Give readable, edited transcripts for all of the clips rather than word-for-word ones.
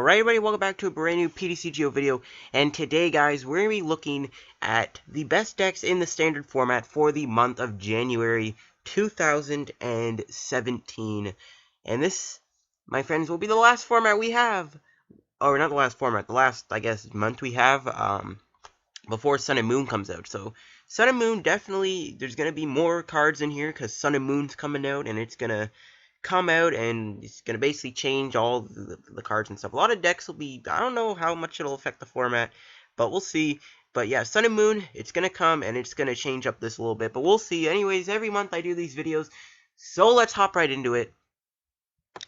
Alright everybody, welcome back to a brand new Ptcg video, and today guys, we're going to be looking at the best decks in the standard format for the month of January 2017, and this, my friends, will be the last format we have, or not the last format, the last, I guess, month we have, before Sun and Moon comes out. So Sun and Moon, definitely, there's going to be more cards in here, because Sun and Moon's coming out, and it's going to come out and it's going to basically change all the cards and stuff. A lot of decks will be, I don't know how much it'll affect the format, but we'll see. But yeah, Sun and Moon, it's going to come and it's going to change up this a little bit, but we'll see. Anyways, every month I do these videos, so let's hop right into it.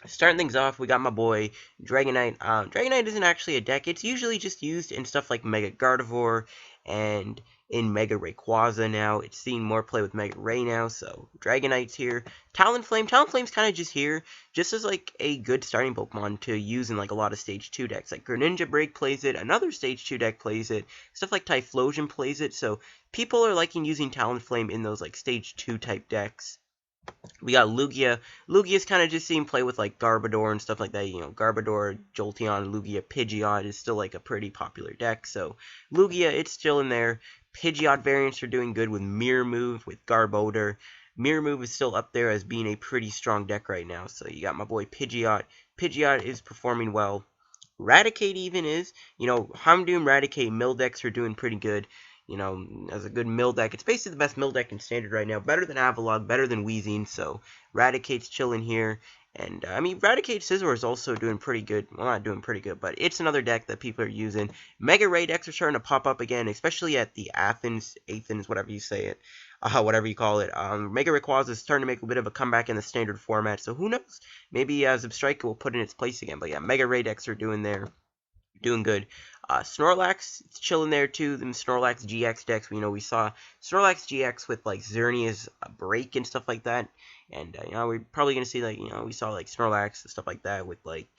Starting things off, we got my boy Dragonite. Dragonite isn't actually a deck. It's usually just used in stuff like Mega Gardevoir and in Mega Rayquaza now. It's seen more play with Mega Ray now, so Dragonite's here. Talonflame. Talonflame's kind of just here, just as like a good starting Pokemon to use in like a lot of Stage 2 decks. Like Greninja Break plays it, another Stage 2 deck plays it, stuff like Typhlosion plays it, so people are liking using Talonflame in those like Stage 2 type decks. We got Lugia. Lugia's kind of just seen play with like Garbodor and stuff like that. You know, Garbodor, Jolteon, Lugia, Pidgeot is still like a pretty popular deck. So Lugia, it's still in there. Pidgeot variants are doing good with Mirror Move, with Garbodor. Mirror Move is still up there as being a pretty strong deck right now. So you got my boy Pidgeot. Pidgeot is performing well. Raticate even is. You know, Houndoom, Raticate, mill decks are doing pretty good. You know, as a good mill deck. It's basically the best mill deck in Standard right now. Better than Avalugg, better than Weezing, so Raticate's chilling here. And, I mean, Raticate Scizor is also doing pretty good. Well, not doing pretty good, but it's another deck that people are using. Mega Ray decks are starting to pop up again, especially at the Athens, whatever you say it, whatever you call it. Mega Rayquaza is starting to make a bit of a comeback in the Standard format, so who knows? Maybe Zebstrika will put in its place again. But yeah, Mega Ray decks are doing good. Snorlax, it's chilling there too. Them Snorlax GX decks, we saw Snorlax GX with like Xernea's break and stuff like that. And, we're probably going to see like, we saw like Snorlax and stuff like that with like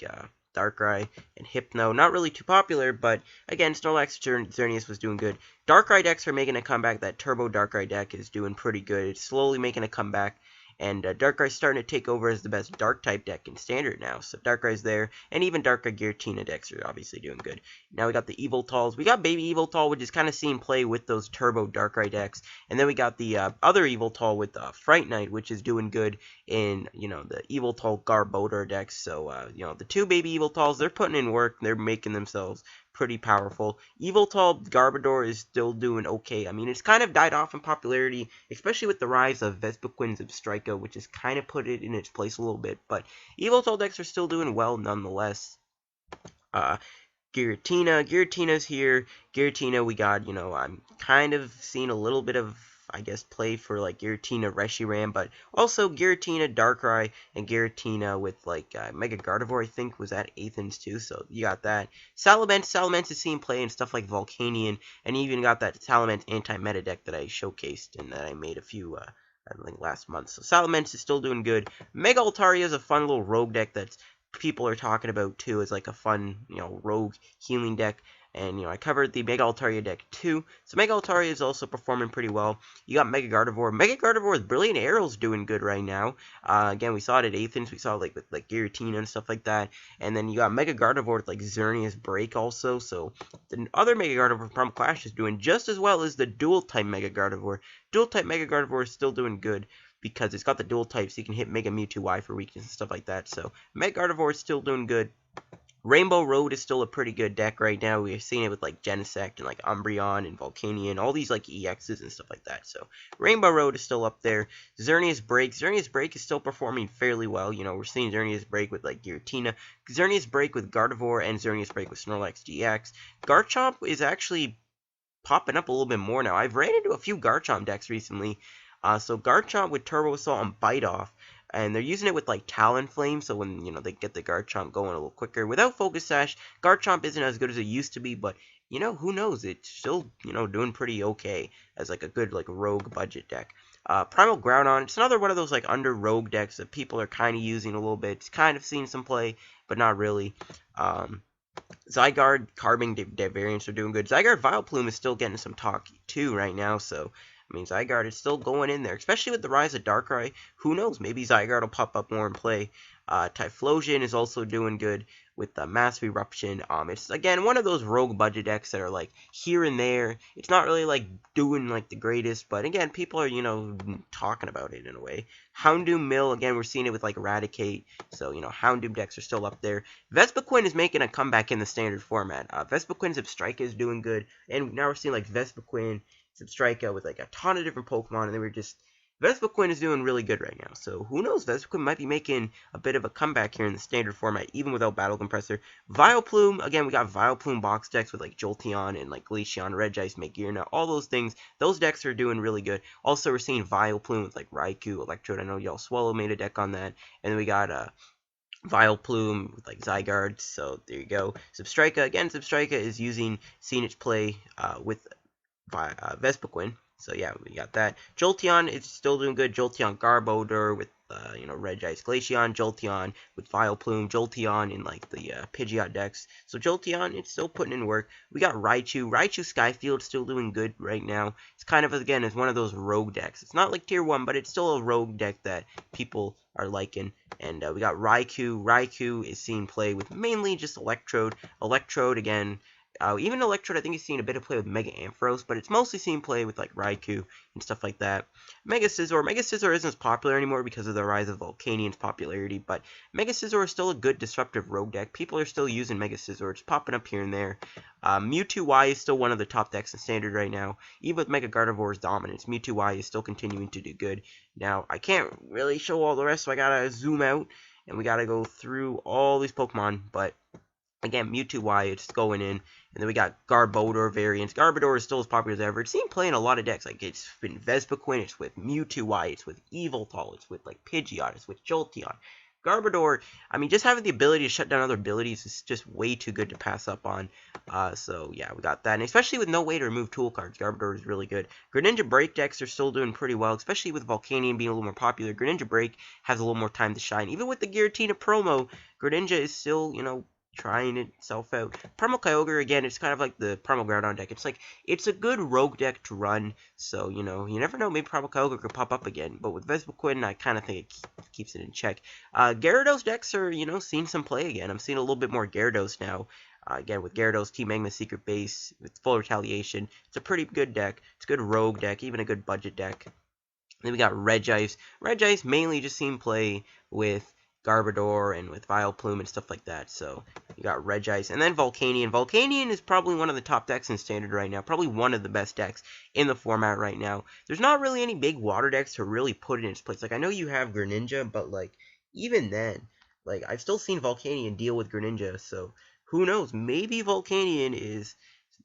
Darkrai and Hypno. Not really too popular, but again, Snorlax Xerneas was doing good. Darkrai decks are making a comeback. That Turbo Darkrai deck is doing pretty good. It's slowly making a comeback. And Darkrai's starting to take over as the best Dark-type deck in Standard now. So Darkrai's there, and even Darkrai Giratina decks are obviously doing good. Now we got the Eviltals. We got Baby Eviltal, which is kind of seen play with those Turbo Darkrai decks. And then we got the other Eviltal with Fright Knight, which is doing good in, the Eviltal Garbodor decks. So, the two Baby Eviltals, they're putting in work. They're making themselves pretty powerful. Eviltal Garbodor is still doing okay. I mean, it's kind of died off in popularity, especially with the rise of Vespiquen Zebstrika, which has kind of put it in its place a little bit. But Eviltal decks are still doing well nonetheless. Giratina's here. Giratina, we got, I'm kind of seeing a little bit of, I guess, play for like Giratina Reshiram, but also Giratina Darkrai and Giratina with like Mega Gardevoir, I think, was at Athens too, so you got that. Salamence is seeing play in stuff like Volcanion, and you even got that Salamence anti-meta deck that I showcased and that I made a few, I think last month. So Salamence is still doing good. Mega Altaria is a fun little rogue deck that people are talking about too, as like a fun, rogue healing deck. And, I covered the Mega Altaria deck too. So Mega Altaria is also performing pretty well. You got Mega Gardevoir. Mega Gardevoir with Brilliant Arrow's doing good right now. Again, we saw it at Athens. We saw it like with like Giratina and stuff like that. And then you got Mega Gardevoir with like Xernea's Break also. So the other Mega Gardevoir from Clash is doing just as well as the Dual-type Mega Gardevoir. Dual-type Mega Gardevoir is still doing good, because it's got the dual types, so you can hit Mega Mewtwo Y for weakness and stuff like that. So Mega Gardevoir is still doing good. Rainbow Road is still a pretty good deck right now. We've seen it with like Genesect and like Umbreon and Volcanion, all these like EXs and stuff like that. So Rainbow Road is still up there. Xernea's Break is still performing fairly well. We're seeing Xernea's Break with like Giratina, Xernea's Break with Gardevoir, and Xernea's Break with Snorlax GX. Garchomp is actually popping up a little bit more now. I've ran into a few Garchomp decks recently. So Garchomp with Turbo Assault and Bite Off. And they're using it with like Talonflame, so when, they get the Garchomp going a little quicker. Without Focus Sash, Garchomp isn't as good as it used to be, but, who knows? It's still, doing pretty okay as like a good like rogue budget deck. Primal Groudon, it's another one of those like under rogue decks that people are kind of using a little bit. It's kind of seen some play, but not really. Zygarde, Carbon variants are doing good. Zygarde Vileplume is still getting some talk too right now, so I mean, Zygarde is still going in there, especially with the rise of Darkrai. Who knows? Maybe Zygarde will pop up more and play. Typhlosion is also doing good. with the Massive Eruption. It's again one of those rogue budget decks that are like here and there. It's not really like doing like the greatest, but again, people are, you know, talking about it in a way. Houndoom Mill, again, we're seeing it with like Eradicate, so, you know, Houndoom decks are still up there. Vespiquen is making a comeback in the standard format. Vespiquen Zebstrika is doing good, and now we're seeing like Vespiquen Zebstrika with like a ton of different Pokemon, and then we're just Vespiquen is doing really good right now, so who knows, Vespiquen might be making a bit of a comeback here in the standard format, even without Battle Compressor. Vileplume, again, we got Vileplume box decks with like Jolteon and like Glaceon, Regice, Magearna, all those things. Those decks are doing really good. Also, we're seeing Vileplume with like Raikou, Electrode. I know y'all Swallow made a deck on that, and then we got Vileplume with like Zygarde, so there you go. Zebstrika, again, Zebstrika is seeing its play with Vespiquen. So yeah, we got that. Jolteon is still doing good. Jolteon Garbodor with you know, Regice, Glaceon, Jolteon with Vileplume, Jolteon in like the Pidgeot decks. So Jolteon, it's still putting in work. We got Raichu. Raichu Skyfield still doing good right now. It's kind of, again, it's one of those rogue decks. It's not like tier 1, but it's still a rogue deck that people are liking. And we got Raikou. Raikou is seeing play with mainly just Electrode. Electrode, again, even Electrode, I think he's seen a bit of play with Mega Ampharos, but it's mostly seen play with like Raikou and stuff like that. Mega Scizor. Mega Scizor isn't as popular anymore because of the rise of Volcanian's popularity, but Mega Scizor is still a good disruptive rogue deck. People are still using Mega Scizor. It's popping up here and there. Mewtwo Y is still one of the top decks in Standard right now. Even with Mega Gardevoir's dominance, Mewtwo Y is still continuing to do good. Now, I can't really show all the rest, so I gotta zoom out, and we gotta go through all these Pokemon, but again, Mewtwo Y, it's going in. And then we got Garbodor variants. Garbodor is still as popular as ever. It's seen play in a lot of decks. Like, it's been Vespiquen, it's with Mewtwo Y, it's with Yveltal, it's with, like, Pidgeot, it's with Jolteon. Garbodor, I mean, just having the ability to shut down other abilities is just way too good to pass up on. So, yeah, we got that. And especially with no way to remove tool cards, Garbodor is really good. Greninja Break decks are still doing pretty well, especially with Volcanion being a little more popular. Greninja Break has a little more time to shine. Even with the Giratina promo, Greninja is still, you know, trying itself out. Primal Kyogre, again, it's kind of like the Primal Groudon deck. It's like, it's a good rogue deck to run, so, you know, you never know, maybe Primal Kyogre could pop up again, but with Vespiquen, I kind of think it keeps it in check. Gyarados decks are, you know, seeing some play again. I'm seeing a little bit more Gyarados now. Again, with Gyarados, Team Magma Secret Base, with Full Retaliation, it's a pretty good deck. It's a good rogue deck, even a good budget deck. Then we got Regice. Regice mainly just seen play with Garbodor and with Vileplume and stuff like that. So you got Regice. And then Volcanion. Volcanion is probably one of the top decks in Standard right now. Probably one of the best decks in the format right now. There's not really any big water decks to really put it in its place. Like, I know you have Greninja, but, like, even then, like, I've still seen Volcanion deal with Greninja. So who knows? Maybe Volcanion is,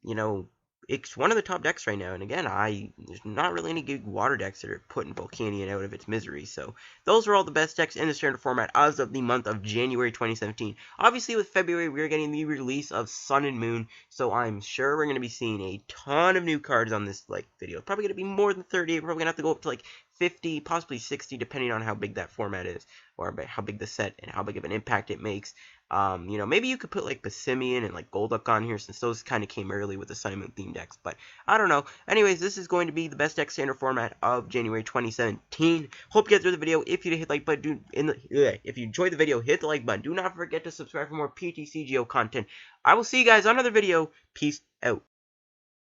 you know, it's one of the top decks right now, and again, there's not really any good water decks that are putting Volcanion out of its misery, so those are all the best decks in the Standard format as of the month of January 2017. Obviously, with February, we're getting the release of Sun and Moon, so I'm sure we're going to be seeing a ton of new cards on this, like, video. It's probably going to be more than 30, we're probably going to have to go up to, like, 50, possibly 60, depending on how big that format is, or how big the set and how big of an impact it makes. You know, maybe you could put like Passimian and like Golduck on here, since those kind of came early with the Sun and Moon theme decks, but I don't know. Anyways, this is going to be the best deck standard format of January 2017. Hope you guys enjoyed the video. If you hit the like button, if you enjoyed the video, hit the like button. Do not forget to subscribe for more PTCGO content. I will see you guys on another video. Peace out.